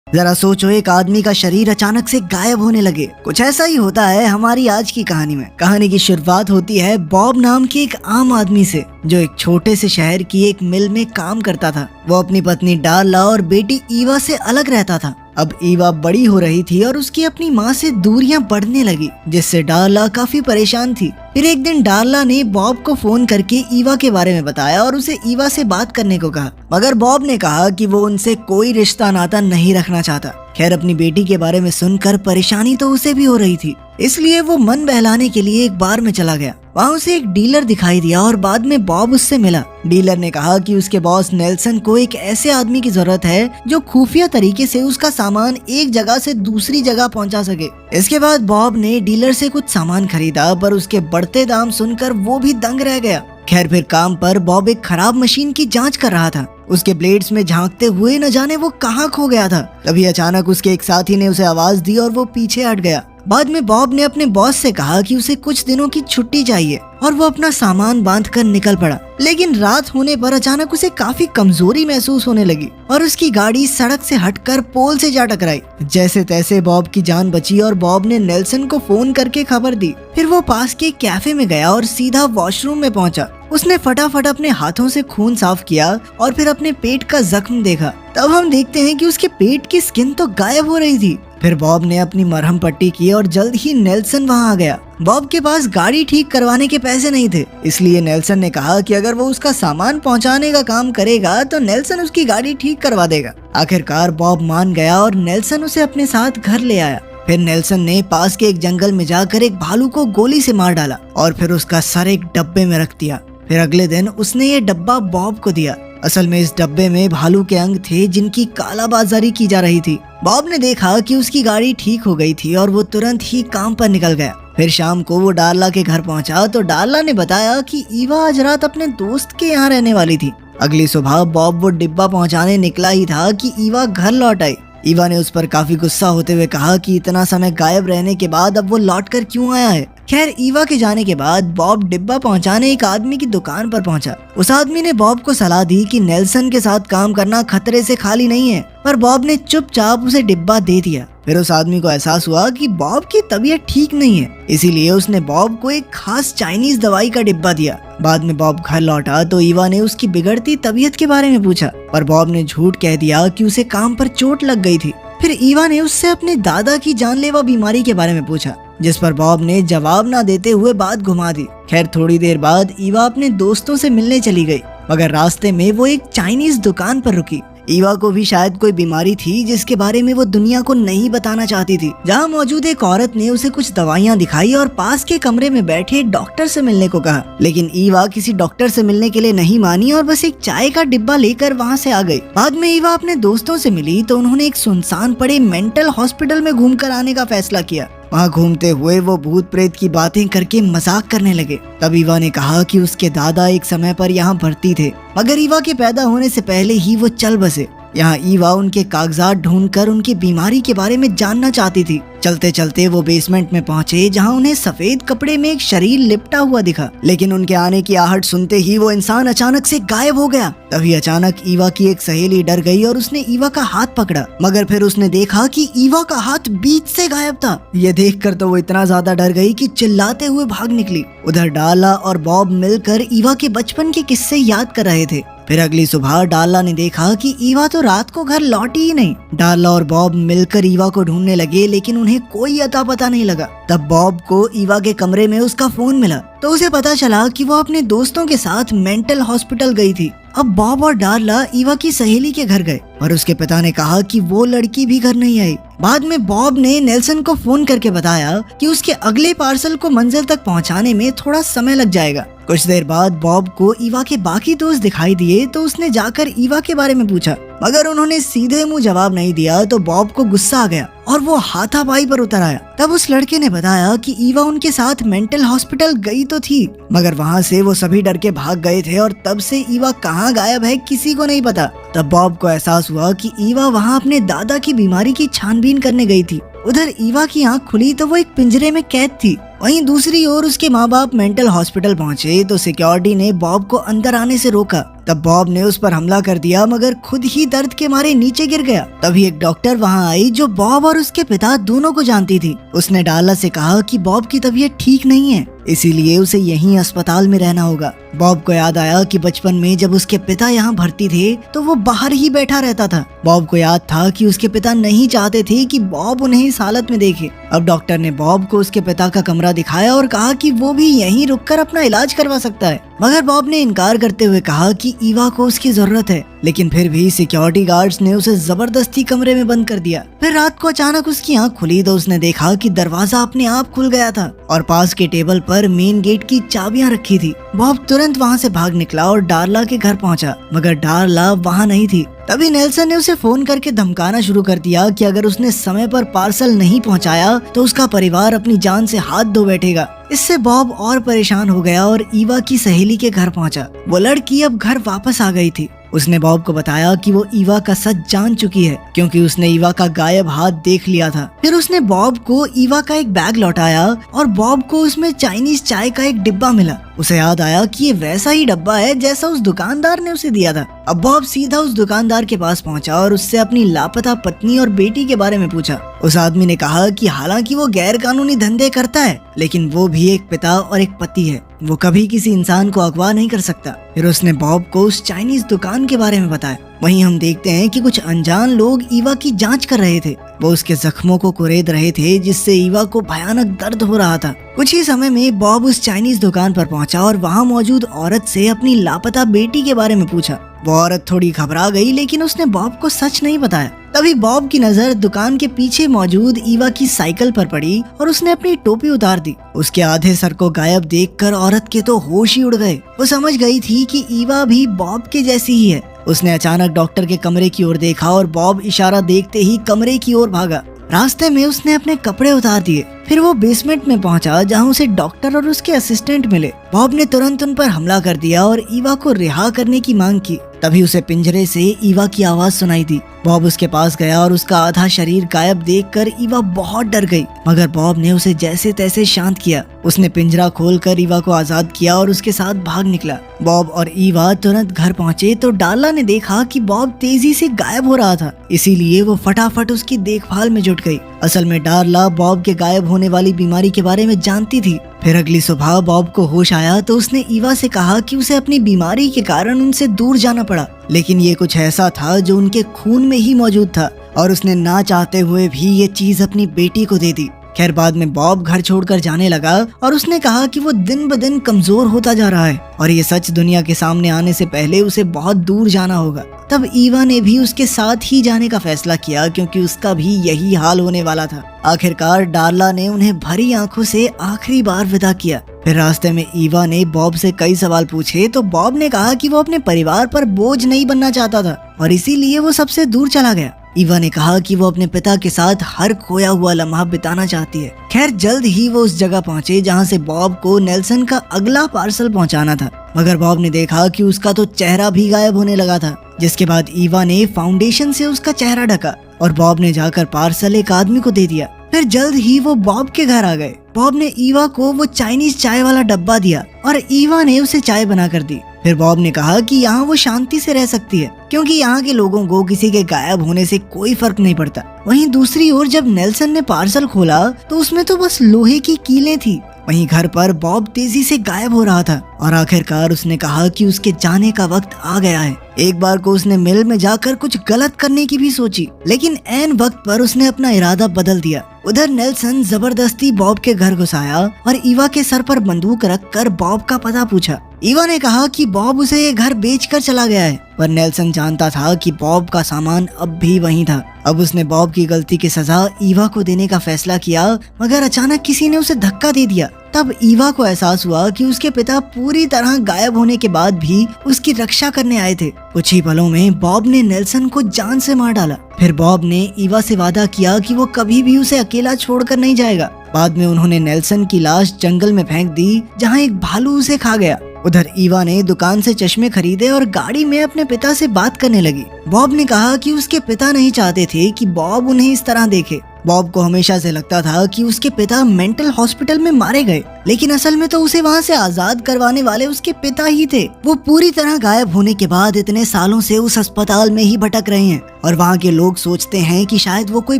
जरा सोचो, एक आदमी का शरीर अचानक से गायब होने लगे। कुछ ऐसा ही होता है हमारी आज की कहानी में। कहानी की शुरुआत होती है बॉब नाम के एक आम आदमी से, जो एक छोटे से शहर की एक मिल में काम करता था। वो अपनी पत्नी डार्ला और बेटी ईवा से अलग रहता था। अब ईवा बड़ी हो रही थी और उसकी अपनी माँ से दूरियां बढ़ने लगी, जिससे डार्ला काफी परेशान थी। फिर एक दिन डार्ला ने बॉब को फोन करके ईवा के बारे में बताया और उसे ईवा से बात करने को कहा, मगर बॉब ने कहा कि वो उनसे कोई रिश्ता नाता नहीं रखना चाहता। खैर, अपनी बेटी के बारे में सुनकर परेशानी तो उसे भी हो रही थी, इसलिए वो मन बहलाने के लिए एक बार में चला गया। वहाँ उसे एक डीलर दिखाई दिया और बाद में बॉब उससे मिला। डीलर ने कहा कि उसके बॉस नेल्सन को एक ऐसे आदमी की जरूरत है जो खुफिया तरीके से उसका सामान एक जगह से दूसरी जगह पहुंचा सके। इसके बाद बॉब ने डीलर से कुछ सामान खरीदा, पर उसके बढ़ते दाम सुनकर वो भी दंग रह गया। खैर, फिर काम पर बॉब एक खराब मशीन की जांच कर रहा था। उसके ब्लेड्स में झांकते हुए न जाने वो कहाँ खो गया था। तभी अचानक उसके एक साथी ने उसे आवाज दी और वो पीछे हट गया। बाद में बॉब ने अपने बॉस से कहा कि उसे कुछ दिनों की छुट्टी चाहिए और वो अपना सामान बांधकर निकल पड़ा। लेकिन रात होने पर अचानक उसे काफी कमजोरी महसूस होने लगी और उसकी गाड़ी सड़क से हटकर पोल से जा टकराई। जैसे तैसे बॉब की जान बची और बॉब ने नेल्सन को फोन करके खबर दी। फिर वो पास के कैफे में गया और सीधा वॉशरूम में पहुंचा। उसने फटाफट अपने हाथों से खून साफ किया और फिर अपने पेट का जख्म देखा। तब हम देखते हैं कि उसके पेट की स्किन तो गायब हो रही थी। फिर बॉब ने अपनी मरहम पट्टी की और जल्द ही नेल्सन वहां आ गया। बॉब के पास गाड़ी ठीक करवाने के पैसे नहीं थे, इसलिए नेल्सन ने कहा कि अगर वो उसका सामान पहुंचाने का काम करेगा तो नेल्सन उसकी गाड़ी ठीक करवा देगा। आखिरकार बॉब मान गया और नेल्सन उसे अपने साथ घर ले आया। फिर नेल्सन ने पास के एक जंगल में जाकर एक भालू को गोली से मार डाला और फिर उसका सर एक डब्बे में रख दिया। फिर अगले दिन उसने ये डब्बा बॉब को दिया। असल में इस डब्बे में भालू के अंग थे जिनकी कालाबाजारी की जा रही थी। बॉब ने देखा कि उसकी गाड़ी ठीक हो गई थी और वो तुरंत ही काम पर निकल गया। फिर शाम को वो डार्ला के घर पहुंचा तो डार्ला ने बताया कि ईवा आज रात अपने दोस्त के यहाँ रहने वाली थी। अगली सुबह बॉब वो डिब्बा पहुंचाने निकला ही था कि ईवा घर लौट आई। ईवा ने उस पर काफी गुस्सा होते हुए कहा कि इतना समय गायब रहने के बाद अब वो लौट कर क्यों आया है। खैर, ईवा के जाने के बाद बॉब डिब्बा पहुंचाने एक आदमी की दुकान पर पहुंचा। उस आदमी ने बॉब को सलाह दी कि नेल्सन के साथ काम करना खतरे से खाली नहीं है, पर बॉब ने चुपचाप उसे डिब्बा दे दिया। फिर उस आदमी को एहसास हुआ कि बॉब की तबीयत ठीक नहीं है, इसीलिए उसने बॉब को एक खास चाइनीज दवाई का डिब्बा दिया। बाद में बॉब घर लौटा तो ईवा ने उसकी बिगड़ती तबीयत के बारे में पूछा, पर बॉब ने झूठ कह दिया कि उसे काम पर चोट लग गई थी। फिर ईवा ने उससे अपने दादा की जानलेवा बीमारी के बारे में पूछा, जिस पर बॉब ने जवाब ना देते हुए बात घुमा दी। खैर, थोड़ी देर बाद ईवा अपने दोस्तों से मिलने चली गई, मगर रास्ते में वो एक चाइनीज दुकान पर रुकी। ईवा को भी शायद कोई बीमारी थी जिसके बारे में वो दुनिया को नहीं बताना चाहती थी। जहाँ मौजूद एक औरत ने उसे कुछ दवाइयाँ दिखाई और पास के कमरे में बैठे डॉक्टर से मिलने को कहा, लेकिन ईवा किसी डॉक्टर से मिलने के लिए नहीं मानी और बस एक चाय का डिब्बा लेकर वहाँ से आ गई। बाद में ईवा अपने दोस्तों से मिली तो उन्होंने एक सुनसान पड़े मेंटल हॉस्पिटल में घूमकर आने का फैसला किया। वहाँ घूमते हुए वो भूत प्रेत की बातें करके मजाक करने लगे। तब ईवा ने कहा कि उसके दादा एक समय पर यहाँ भर्ती थे, मगर ईवा के पैदा होने से पहले ही वो चल बसे। यहाँ ईवा उनके कागजात ढूंढकर उनकी बीमारी के बारे में जानना चाहती थी। चलते चलते वो बेसमेंट में पहुँचे, जहाँ उन्हें सफेद कपड़े में एक शरीर लिपटा हुआ दिखा। लेकिन उनके आने की आहट सुनते ही वो इंसान अचानक से गायब हो गया। तभी अचानक ईवा की एक सहेली डर गई और उसने ईवा का हाथ पकड़ा, मगर फिर उसने देखा कि ईवा का हाथ बीच से गायब था। ये देखकर तो वो इतना ज्यादा डर गई कि चिल्लाते हुए भाग निकली। उधर डार्ला और बॉब मिलकर ईवा के बचपन के किस्से याद कर रहे थे। फिर अगली सुबह डार्ला ने देखा कि ईवा तो रात को घर लौटी ही नहीं। डार्ला और बॉब मिलकर ईवा को ढूंढने लगे, लेकिन उन्हें कोई अता पता नहीं लगा। तब बॉब को ईवा के कमरे में उसका फोन मिला तो उसे पता चला कि वो अपने दोस्तों के साथ मेंटल हॉस्पिटल गई थी। अब बॉब और डार्ला ईवा की सहेली के घर गए और उसके पिता ने कहा कि वो लड़की भी घर नहीं आई। बाद में बॉब ने नेल्सन को फोन करके बताया कि उसके अगले पार्सल को मंजिल तक पहुंचाने में थोड़ा समय लग जाएगा। कुछ देर बाद बॉब को ईवा के बाकी दोस्त दिखाई दिए तो उसने जाकर ईवा के बारे में पूछा, मगर उन्होंने सीधे मुंह जवाब नहीं दिया तो बॉब को गुस्सा आ गया और वो हाथापाई पर उतर आया। तब उस लड़के ने बताया कि ईवा उनके साथ मेंटल हॉस्पिटल गई तो थी, मगर वहाँ से वो सभी डर के भाग गए थे और तब से ईवा कहाँ गायब है किसी को नहीं पता। तब बॉब को एहसास हुआ कि ईवा वहाँ अपने दादा की बीमारी की छानबीन करने गई थी। उधर ईवा की आंख खुली तो वो एक पिंजरे में कैद थी। वहीं दूसरी ओर उसके माँ बाप मेंटल हॉस्पिटल पहुँचे तो सिक्योरिटी ने बॉब को अंदर आने से रोका। तब बॉब ने उस पर हमला कर दिया मगर खुद ही दर्द के मारे नीचे गिर गया। तभी एक डॉक्टर वहां आई जो बॉब और उसके पिता दोनों को जानती थी। उसने डार्ला से कहा कि बॉब की तबीयत ठीक नहीं है, इसीलिए उसे यहीं अस्पताल में रहना होगा। बॉब को याद आया कि बचपन में जब उसके पिता यहाँ भर्ती थे तो वो बाहर ही बैठा रहता था। बॉब को याद था कि उसके पिता नहीं चाहते थे कि बॉब उन्हें इस हालत में देखे। अब डॉक्टर ने बॉब को उसके पिता का कमरा दिखाया और कहा कि वो भी यहीं रुककर अपना इलाज करवा सकता है, मगर बॉब ने इनकार करते हुए कहा कि ईवा को उसकी जरूरत है। लेकिन फिर भी सिक्योरिटी गार्ड्स ने उसे जबरदस्ती कमरे में बंद कर दिया। फिर रात को अचानक उसकी आंख खुली तो उसने देखा कि दरवाजा अपने आप खुल गया था और पास के टेबल पर मेन गेट की चाबियां रखी थी। बॉब तुरंत वहां से भाग निकला और डार्ला के घर पहुंचा, मगर डार्ला वहां नहीं थी। तभी नेल्सन ने उसे फोन करके धमकाना शुरू कर दिया कि अगर उसने समय पर पार्सल नहीं पहुंचाया तो उसका परिवार अपनी जान से हाथ धो बैठेगा। इससे बॉब और परेशान हो गया और ईवा की सहेली के घर पहुंचा। वो लड़की अब घर वापस आ गई थी। उसने बॉब को बताया कि वो ईवा का सच जान चुकी है क्योंकि उसने ईवा का गायब हाथ देख लिया था। फिर उसने बॉब को ईवा का एक बैग लौटाया और बॉब को उसमें चाइनीज चाय का एक डिब्बा मिला। उसे याद आया कि ये वैसा ही डब्बा है जैसा उस दुकानदार ने उसे दिया था। अब बॉब सीधा उस दुकानदार के पास पहुंचा और उससे अपनी लापता पत्नी और बेटी के बारे में पूछा। उस आदमी ने कहा कि हालांकि वो गैर कानूनी धंधे करता है लेकिन वो भी एक पिता और एक पति है, वो कभी किसी इंसान को अगवा नहीं कर सकता। फिर उसने बॉब को उस चाइनीज दुकान के बारे में बताया। वहीं हम देखते हैं कि कुछ अनजान लोग ईवा की जांच कर रहे थे। वो उसके जख्मों को कुरेद रहे थे जिससे ईवा को भयानक दर्द हो रहा था। कुछ ही समय में बॉब उस चाइनीज दुकान पर पहुंचा और वहां मौजूद औरत से अपनी लापता बेटी के बारे में पूछा। वो औरत थोड़ी घबरा गई लेकिन उसने बॉब को सच नहीं बताया। तभी बॉब की नजर दुकान के पीछे मौजूद ईवा की साइकिल पर पड़ी और उसने अपनी टोपी उतार दी। उसके आधे सर को गायब देखकर औरत के तो होश ही उड़ गए। वो समझ गई थी कि ईवा भी बॉब के जैसी ही है। उसने अचानक डॉक्टर के कमरे की ओर देखा और बॉब इशारा देखते ही कमरे की ओर भागा। रास्ते में उसने अपने कपड़े उतार दिए। फिर वो बेसमेंट में पहुंचा जहां उसे डॉक्टर और उसके असिस्टेंट मिले। बॉब ने तुरंत उन पर हमला कर दिया और ईवा को रिहा करने की मांग की। तभी उसे पिंजरे से ईवा की आवाज सुनाई दी। बॉब उसके पास गया और उसका आधा शरीर गायब देखकर ईवा बहुत डर गई, मगर बॉब ने उसे जैसे तैसे शांत किया। उसने पिंजरा खोलकर ईवा को आजाद किया और उसके साथ भाग निकला। बॉब और ईवा तुरंत घर पहुंचे तो डार्ला ने देखा कि बॉब तेजी से गायब हो रहा था, इसीलिए वो फटाफट उसकी देखभाल में जुट गई। असल में डार्ला बॉब के गायब होने वाली बीमारी के बारे में जानती थी। फिर अगली सुबह बॉब को होश आया तो उसने ईवा से कहा कि उसे अपनी बीमारी के कारण उनसे दूर जाना पड़ा, लेकिन ये कुछ ऐसा था जो उनके खून में ही मौजूद था और उसने ना चाहते हुए भी ये चीज अपनी बेटी को दे दी। खैर बाद में बॉब घर छोड़कर जाने लगा और उसने कहा कि वो दिन ब दिन कमजोर होता जा रहा है और ये सच दुनिया के सामने आने से पहले उसे बहुत दूर जाना होगा। तब ईवा ने भी उसके साथ ही जाने का फैसला किया क्योंकि उसका भी यही हाल होने वाला था। आखिरकार डार्ला ने उन्हें भरी आंखों से आखिरी बार विदा किया। फिर रास्ते में ईवा ने बॉब से कई सवाल पूछे तो बॉब ने कहा कि वो अपने परिवार पर बोझ नहीं बनना चाहता था और इसीलिए वो सबसे दूर चला गया। ईवा ने कहा कि वो अपने पिता के साथ हर खोया हुआ लम्हा बिताना चाहती है। खैर जल्द ही वो उस जगह पहुंचे जहां से बॉब को नेल्सन का अगला पार्सल पहुंचाना था, मगर बॉब ने देखा कि उसका तो चेहरा भी गायब होने लगा था। जिसके बाद ईवा ने फाउंडेशन से उसका चेहरा ढका और बॉब ने जाकर पार्सल एक आदमी को दे दिया। फिर जल्द ही वो बॉब के घर आ गए। बॉब ने ईवा को वो चाइनीज चाय वाला डब्बा दिया और ईवा ने उसे चाय बनाकर दी। फिर बॉब ने कहा कि यहाँ वो शांति से रह सकती है क्योंकि यहाँ के लोगों को किसी के गायब होने से कोई फर्क नहीं पड़ता। वहीं दूसरी ओर जब नेल्सन ने पार्सल खोला तो उसमें तो बस लोहे की कीलें थी। वहीं घर पर बॉब तेजी से गायब हो रहा था और आखिरकार उसने कहा कि उसके जाने का वक्त आ गया है। एक बार को उसने मिल में जाकर कुछ गलत करने की भी सोची, लेकिन ऐन वक्त पर उसने अपना इरादा बदल दिया। उधर नेल्सन जबरदस्ती बॉब के घर घुस आया और ईवा के सर पर बंदूक रखकर बॉब का पता पूछा। ईवा ने कहा कि बॉब उसे ये घर बेचकर चला गया है, पर नेल्सन जानता था कि बॉब का सामान अब भी वहीं था। अब उसने बॉब की गलती की सजा ईवा को देने का फैसला किया, मगर अचानक किसी ने उसे धक्का दे दिया। तब ईवा को एहसास हुआ कि उसके पिता पूरी तरह गायब होने के बाद भी उसकी रक्षा करने आए थे। कुछ ही पलों में बॉब ने नेल्सन को जान से मार डाला। फिर बॉब ने ईवा से वादा किया कि वो कभी भी उसे अकेला छोड़कर नहीं जाएगा। बाद में उन्होंने नेल्सन की लाश जंगल में फेंक दी जहाँ एक भालू उसे खा गया। उधर ईवा ने दुकान से चश्मे खरीदे और गाड़ी में अपने पिता से बात करने लगी। बॉब ने कहा कि उसके पिता नहीं चाहते थे कि बॉब उन्हें इस तरह देखे। बॉब को हमेशा से लगता था कि उसके पिता मेंटल हॉस्पिटल में मारे गए, लेकिन असल में तो उसे वहाँ से आजाद करवाने वाले उसके पिता ही थे। वो पूरी तरह गायब होने के बाद इतने सालों से उस अस्पताल में ही भटक रहे हैं और वहाँ के लोग सोचते हैं कि शायद वो कोई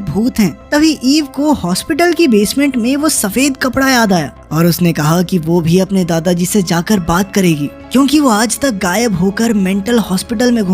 भूत हैं। तभी ईव को हॉस्पिटल की बेसमेंट में वो सफेद कपड़ा याद आया और उसने कहा कि वो भी अपने दादाजी से जाकर बात करेगी, क्योंकि वो आज तक गायब होकर मेंटल हॉस्पिटल में